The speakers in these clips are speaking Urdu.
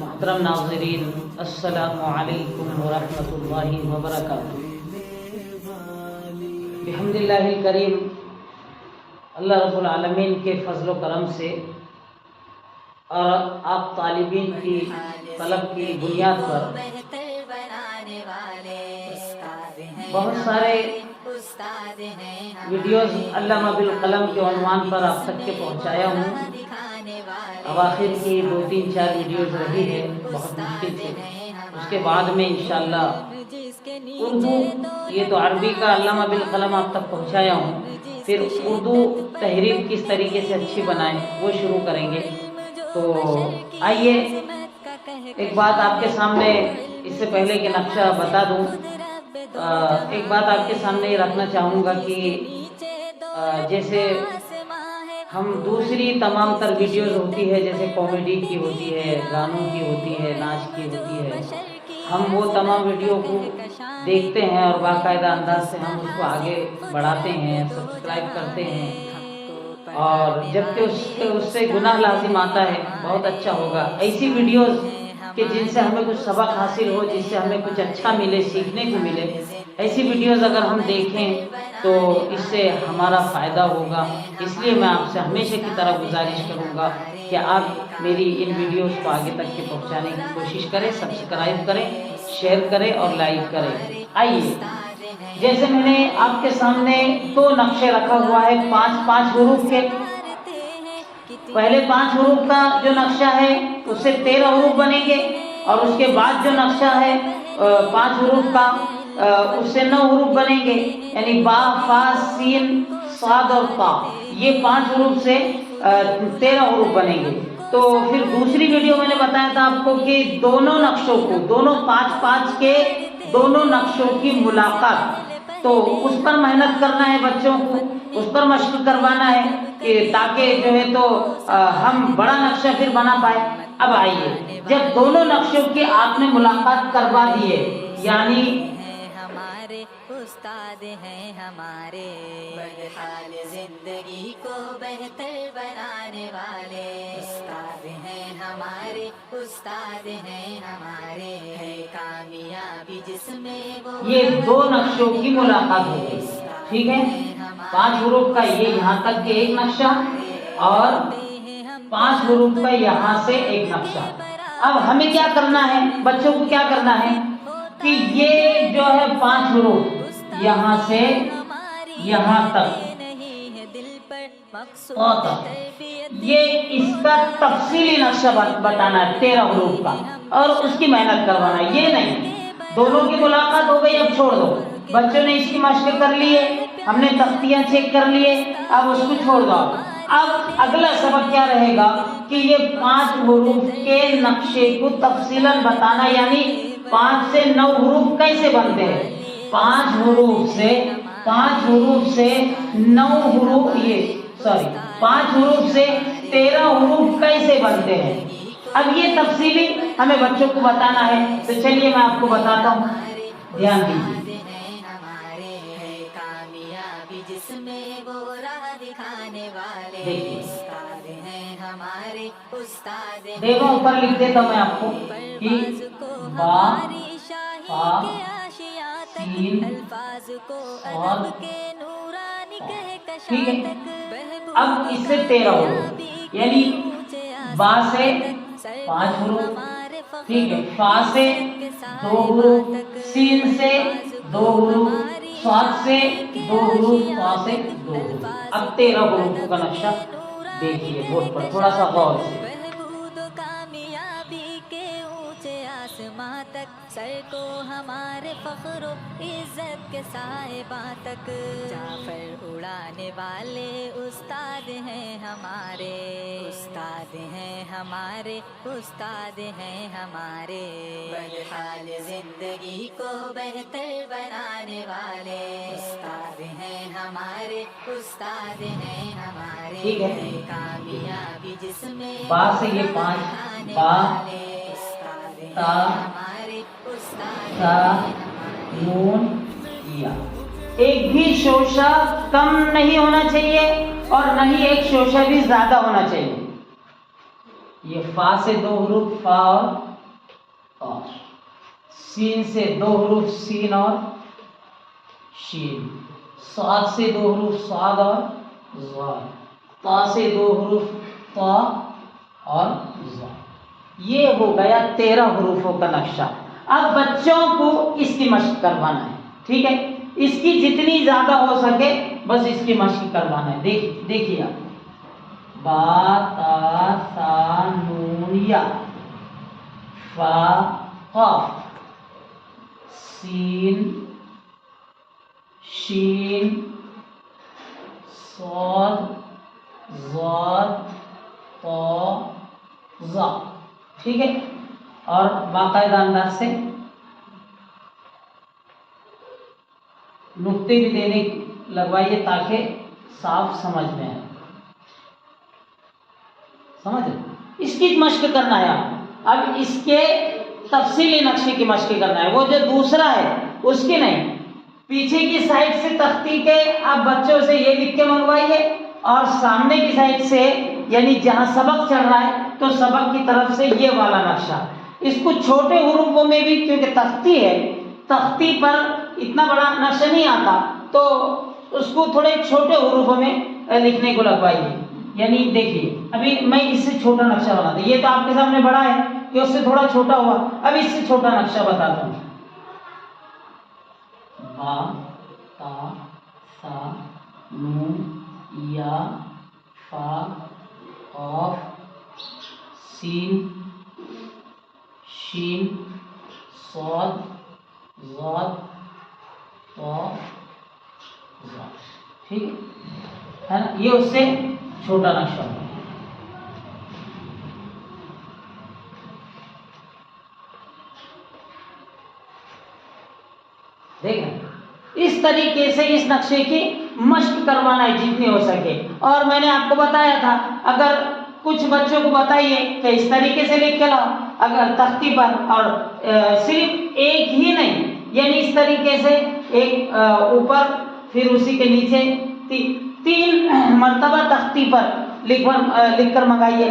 محترم ناظرین، السلام علیکم ورحمۃ اللہ وبرکاتہ۔ بحمداللہ الکریم، اللہ رب العالمین کے فضل و کرم سے اور آپ طالبین کی طلب کی بنیاد پر بہت سارے ویڈیوز علامہ بالقلم کے عنوان پر آپ تک کے پہنچایا ہوں۔ اواخر کی 2-3-4 ویڈیوز رہی ہے بہت مشکل سے، اس کے بعد میں انشاءاللہ اردو، یہ تو عربی کا علامہ بالقلم آپ تک پہنچایا ہوں، پھر اردو تحریر کس طریقے سے اچھی بنائیں وہ شروع کریں گے۔ تو آئیے ایک بات آپ کے سامنے، اس سے پہلے کہ نقشہ بتا دوں، ایک بات آپ کے سامنے یہ رکھنا چاہوں گا کہ جیسے ہم دوسری تمام تر ویڈیوز ہوتی ہے، جیسے کامیڈی کی ہوتی ہے، گانوں کی ہوتی ہے، ناچ کی ہوتی ہے، ہم وہ تمام ویڈیو کو دیکھتے ہیں اور باقاعدہ انداز سے ہم اس کو آگے بڑھاتے ہیں، سبسکرائب کرتے ہیں، اور جبکہ اس سے گناہ لازم آتا ہے۔ بہت اچھا ہوگا ایسی ویڈیوز کہ جن سے ہمیں کچھ سبق حاصل ہو، جس سے ہمیں کچھ اچھا ملے، سیکھنے کو ملے، ایسی ویڈیوز اگر ہم دیکھیں تو اس سے ہمارا فائدہ ہوگا۔ اس لیے میں آپ سے ہمیشہ کی طرح گزارش کروں گا کہ آپ میری ان ویڈیوز کو آگے تک کے پہنچانے کی کوشش کریں، سبسکرائب کریں، شیئر کریں اور لائک کریں۔ آئیے، جیسے میں نے آپ کے سامنے 2 نقشے رکھا ہوا ہے 5 حروف کے۔ پہلے 5 حروف کا جو نقشہ ہے اس سے 13 حروف بنیں گے، اور اس کے بعد جو نقشہ ہے 5 حروف کا اس سے 9 حروف بنیں گے، یعنی با، فا، سین، صاد اور طا۔ یہ 5 حروف سے 13 حروف بنیں گے۔ تو پھر دوسری ویڈیو میں نے بتایا تھا آپ کو کہ دونوں نقشوں کو، دونوں 5 کے دونوں نقشوں کی ملاقات، تو اس پر محنت کرنا ہے، بچوں کو اس پر مشق کروانا ہے کہ تاکہ جو ہے تو ہم بڑا نقشہ پھر بنا پائے۔ اب آئیے، جب دونوں نقشوں کی آپ نے ملاقات کروا دیے، یعنی استاد ہیں ہمارے، بدحال زندگی کو بہتر بنانے والے، استاد ہیں ہمارے، استاد ہیں ہمارے، ہے کامیابی جس میں وہ۔ یہ 2 نقشوں کی ملاقات ہو گئی، ٹھیک ہے؟ 5 حروف کا یہ یہاں تک کے ایک نقشہ، اور 5 حروف کا یہاں سے ایک نقشہ۔ اب ہمیں کیا کرنا ہے، بچوں کو کیا کرنا ہے کہ یہ جو ہے 5 حروف یہاں سے یہاں تک، یہ اس کا تفصیلی نقشہ بتانا ہے 13 حروف کا، اور اس کی محنت کروانا ہے۔ یہ نہیں دونوں کی ملاقات ہو گئی اب چھوڑ دو، بچوں نے اس کی مشق کر لی ہے، ہم نے تختیاں چیک کر لیے، اب اس کو چھوڑ دو۔ اب اگلا سبق کیا رہے گا کہ یہ 5 حروف کے نقشے کو تفصیلاً بتانا، یعنی 5 سے 9 حروف کیسے بنتے ہیں، 5 حروف سے 9 حروف، 5 حروف سے 13 حروف کیسے بنتے ہیں۔ اب یہ تفصیلی ہمیں بچوں کو بتانا ہے، تو چلیے میں آپ کو بتاتا ہوں، دھیان دیجیے۔ جس میں وہ راہ دکھانے والے، استاد ہیں ہمارے، استاد ہیں۔ دیکھو اوپر لکھ دیتا ہوں میں آپ کو کہ با، فا، سین، صاد، ٹھیک ہے؟ اب اس سے 13 حروف، یعنی با سے 5 حروف، ٹھیک ہے، فا سے 2 حروف، سین سے 2 حروف، صاد سے 2 حروف، طا سے 2 حروف۔ اب 13 حروف کا نقشہ دیکھیے بورڈ پر تھوڑا سا غور سے۔ سر کو ہمارے فخر و عزت کے صاحباں تک، جعفر اڑانے والے استاد ہیں ہمارے، استاد ہیں ہمارے، استاد ہیں ہمارے، بدحال زندگی کو بہتر بنانے والے، استاد ہیں ہمارے، استاد ہیں ہمارے، ٹھیک ہے؟ کامیابی جس میں با سے یہ 5، با، تا، سا، نون، یا، ایک بھی شوشہ کم نہیں ہونا چاہیے، اور نہ ہی ایک شوشہ بھی زیادہ ہونا چاہیے. یہ فا سے 2 حروف فا اور قاف، سین سے 2 حروف سین اور شین، صاد سے 2 حروف صاد اور ضاد، طا سے 2 حروف طا اور ضا. یہ ہو گیا 13 حروفوں کا نقشہ. اب بچوں کو اس کی مشق کروانا ہے. ٹھیک ہے، اس کی جتنی زیادہ ہو سکے بس اس کی مشق کروانا ہے. دیکھیے آپ، با تا سا نون یا، فا قاف، سین شین صاد ضاد طا ظا. ٹھیک ہے، اور باقاعدہ انداز سے نقطے بھی دینے لگوائیے تاکہ صاف سمجھ میں آئے. سمجھ، اس کی مشق کرنا ہے. اب اس کے تفصیلی نقشے کی مشق کرنا ہے. وہ جو دوسرا ہے اس کی نہیں، پیچھے کی سائڈ سے تختی کے آپ بچوں سے یہ لکھ کے منگوائیے، اور سامنے کی سائڈ سے یعنی جہاں سبق چل رہا ہے تو سبق کی طرف سے یہ والا نقشہ. اس کو چھوٹے حروفوں میں بھی، کیونکہ تختی ہے، تختی پر اتنا بڑا نقشہ نہیں آتا، تو اس کو تھوڑے چھوٹے حروفوں میں لکھنے کو لگوائیے. یعنی دیکھیے، ابھی میں اس سے چھوٹا نقشہ بناتا ہوں. یہ تو آپ کے سامنے بڑا ہے کہ اس سے تھوڑا چھوٹا ہوا. اب اس سے چھوٹا نقشہ بتاتا ہوں. با تا سا نون یا فا قاف سین شین صاد ضاد طا ظا. ٹھیک ہے نا، یہ اس سے چھوٹا نقشہ ہے. دیکھیں، اس طریقے سے اس نقشے کی مشق کروانا ہے جتنی ہو سکے. اور میں نے آپ کو بتایا تھا، اگر کچھ بچوں کو بتائیے کہ اس طریقے سے لکھ کے لاؤ اگر تختی پر، اور صرف ایک ہی نہیں، یعنی اس طریقے سے ایک اوپر پھر اسی کے نیچے 3 مرتبہ تختی پر لکھ کر منگائیے.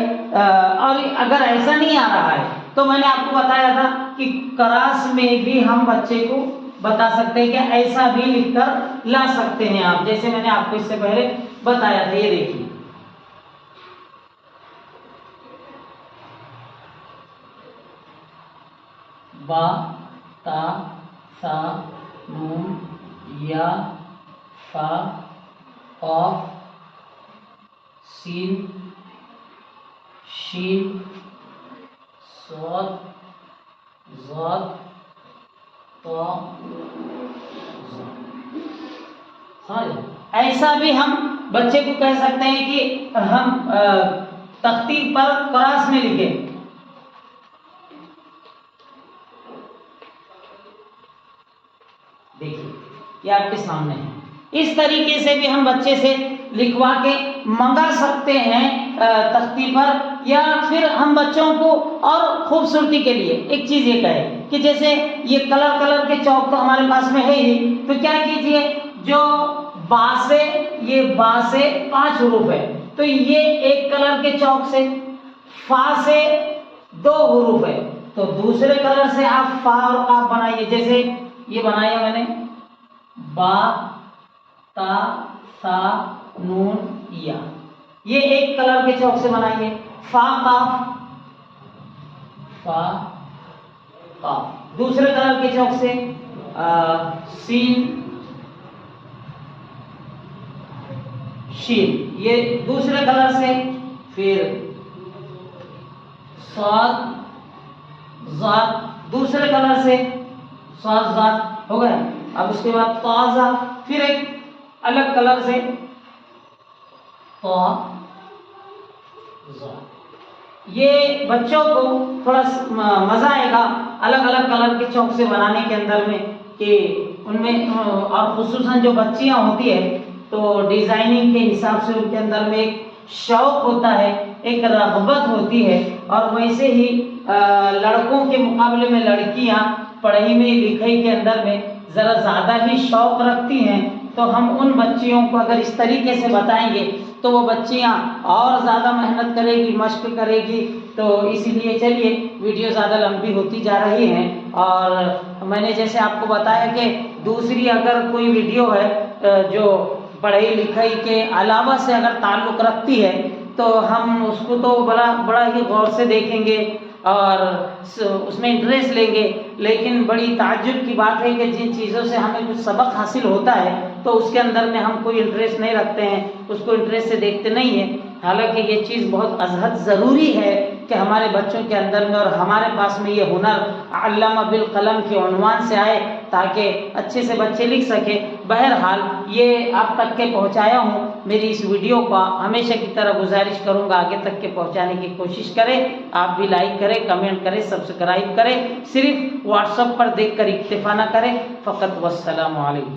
اور اگر ایسا نہیں آ رہا ہے تو میں نے آپ کو بتایا تھا کہ کراس میں بھی ہم بچے کو بتا سکتے ہیں کہ ایسا بھی لکھ کر لا سکتے ہیں آپ، جیسے میں نے آپ کو اس سے پہلے بتایا تھا. یہ دیکھیے، با تا سا نون یا فا قاف سین شین صاد ضاد طا ظا. ایسا بھی ہم بچے کو کہہ سکتے ہیں کہ ہم تختی پر کراس میں لکھیں. دیکھیے، یہ آپ کے سامنے ہے. اس طریقے سے بھی ہم بچے سے لکھوا کے منگا سکتے ہیں تختی پر. یا پھر ہم بچوں کو اور خوبصورتی کے لیے ایک چیز یہ کہے کہ جیسے یہ کلر کے چوک تو ہمارے پاس میں ہے ہی، تو کیا کیجئے، جو با سے 5 حروف ہے تو یہ ایک کلر کے چوک سے، فا سے 2 حروف ہے تو دوسرے کلر سے آپ فا اور قاف بنائیے. جیسے یہ بنایا میں نے، با تا سا نون یا، یہ ایک کلر کے چوک سے بنائیے. فا قاف دوسرے کلر کے چوک سے، سین شین یہ دوسرے کلر سے، پھر صاد ضاد دوسرے کلر سے، صاد ضاد ہو گیا. اب اس کے بعد طا ظا پھر ایک الگ کلر سے، طا ظا. یہ بچوں کو تھوڑا مزہ آئے گا الگ الگ کلر کے چوک سے بنانے کے اندر میں، کہ ان میں، اور خصوصاً جو بچیاں ہوتی ہے تو ڈیزائننگ کے حساب سے ان کے اندر میں ایک شوق ہوتا ہے، ایک رغبت ہوتی ہے. اور ویسے ہی لڑکوں کے مقابلے میں لڑکیاں پڑھائی میں لکھائی کے اندر میں ذرا زیادہ ہی شوق رکھتی ہیں. تو تو ہم ان بچیوں کو اگر اس طریقے سے بتائیں گے تو وہ بچیاں اور زیادہ محنت کرے گی، مشق کرے گی. تو اسی لیے چلیے ویڈیو زیادہ لمبی ہوتی جا رہی ہیں، اور میں نے جیسے آپ کو بتایا کہ دوسری اگر کوئی ویڈیو ہے جو پڑھائی لکھائی کے علاوہ سے اگر تعلق رکھتی ہے تو ہم اس کو تو بڑا ہی غور سے دیکھیں گے اور اس میں انٹریسٹ لیں گے. لیکن بڑی تعجب کی بات ہے کہ جن چیزوں سے ہمیں کچھ سبق حاصل ہوتا ہے تو اس کے اندر میں ہم کوئی انٹریسٹ نہیں رکھتے ہیں، اس کو انٹریسٹ سے دیکھتے نہیں ہیں. حالانکہ یہ چیز بہت ازحد ضروری ہے کہ ہمارے بچوں کے اندر میں اور ہمارے پاس میں یہ ہنر علامہ بالقلم کے عنوان سے آئے تاکہ اچھے سے بچے لکھ سکیں. بہرحال یہ آپ تک کے پہنچایا ہوں. میری اس ویڈیو کا ہمیشہ کی طرح گزارش کروں گا آگے تک کے پہنچانے کی کوشش کریں. آپ بھی لائک کریں، کمنٹ کریں، سبسکرائب کریں. صرف واٹس ایپ پر دیکھ کر اکتفا نہ کریں. فقط والسلام علیکم.